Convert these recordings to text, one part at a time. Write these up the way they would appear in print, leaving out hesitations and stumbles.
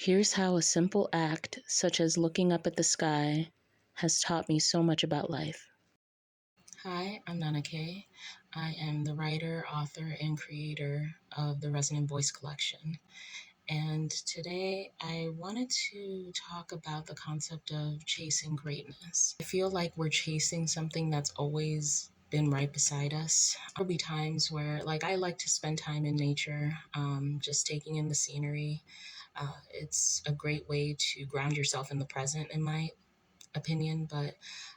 Here's how a simple act, such as looking up at the sky, has taught me so much about life. Hi, I'm Nana Kay. I am the writer, author, and creator of the Resonant Voice Collection. And today I wanted to talk about the concept of chasing greatness. I feel like we're chasing something that's always been right beside us. There'll be times where, I like to spend time in nature, just taking in the scenery. It's a great way to ground yourself in the present, in my opinion, but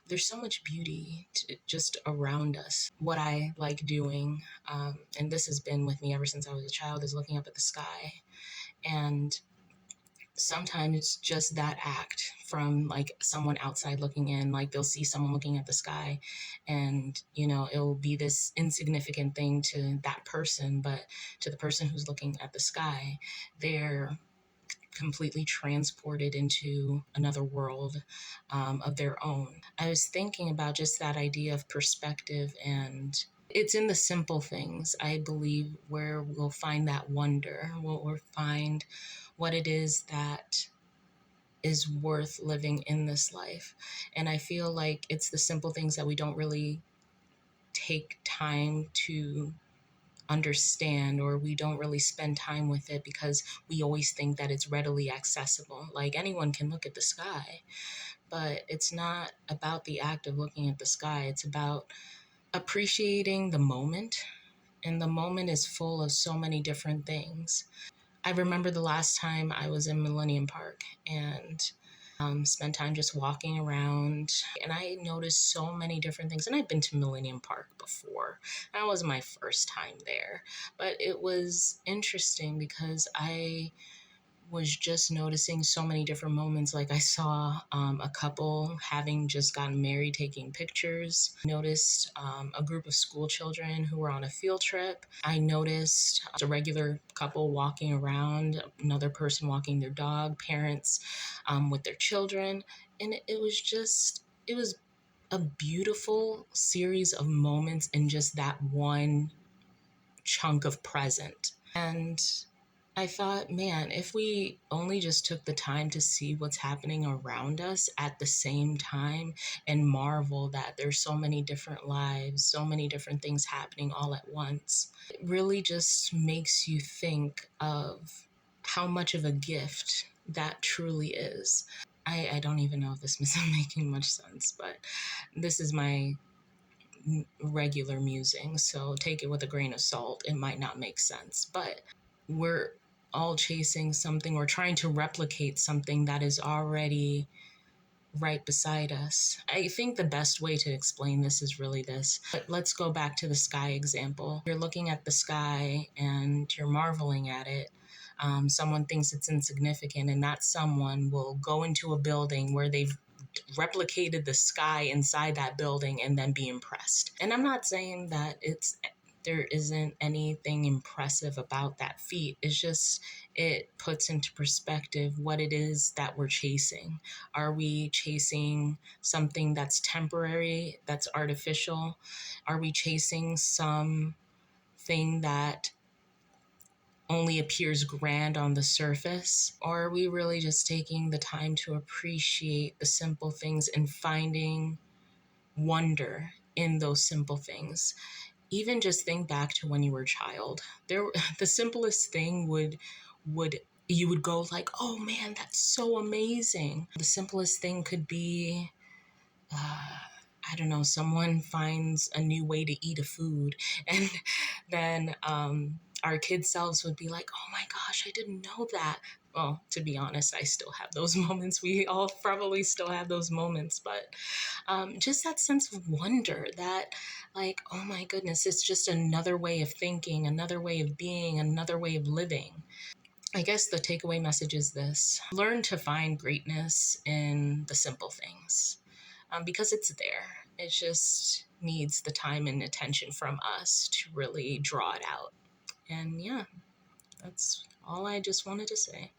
there's so much beauty just around us. What I like doing, and this has been with me ever since I was a child, is looking up at the sky. And sometimes it's just that act from someone outside looking in, they'll see someone looking at the sky and it'll be this insignificant thing to that person, but to the person who's looking at the sky, they're completely transported into another world of their own. I was thinking about just that idea of perspective, and it's in the simple things, I believe, where we'll find that wonder, we'll find what it is that is worth living in this life. And I feel like it's the simple things that we don't really take time to understand, or we don't really spend time with it because we always think that it's readily accessible. Like anyone can look at the sky, but it's not about the act of looking at the sky. It's about appreciating the moment. And the moment is full of so many different things. I remember the last time I was in Millennium Park and spent time just walking around, and I noticed so many different things. And I've been to Millennium Park before. That was my first time there, but it was interesting because I was just noticing so many different moments. Like I saw a couple having just gotten married taking pictures. I noticed a group of school children who were on a field trip. I noticed a regular couple walking around, another person walking their dog, parents with their children. And it was a beautiful series of moments in just that one chunk of present. And I thought, man, if we only just took the time to see what's happening around us at the same time and marvel that there's so many different lives, so many different things happening all at once, it really just makes you think of how much of a gift that truly is. I don't even know if this is making much sense, but this is my regular musing, so take it with a grain of salt. It might not make sense, but we're all chasing something or trying to replicate something that is already right beside us. I think the best way to explain this is really this. But let's go back to the sky example. You're looking at the sky and you're marveling at it. Someone thinks it's insignificant, and that someone will go into a building where they've replicated the sky inside that building and then be impressed. And I'm not saying that there isn't anything impressive about that feat. It's just, it puts into perspective what it is that we're chasing. Are we chasing something that's temporary, that's artificial? Are we chasing something that only appears grand on the surface? Or are we really just taking the time to appreciate the simple things and finding wonder in those simple things? Even just think back to when you were a child. The simplest thing would you would go like, oh man, that's so amazing. The simplest thing could be I don't know, someone finds a new way to eat a food, and then our kid selves would be like, oh my gosh, I didn't know that. Well, to be honest, I still have those moments. We all probably still have those moments, but just that sense of wonder that, oh my goodness, it's just another way of thinking, another way of being, another way of living. I guess the takeaway message is this: learn to find greatness in the simple things. Because it's there. It just needs the time and attention from us to really draw it out. And yeah, that's all I just wanted to say.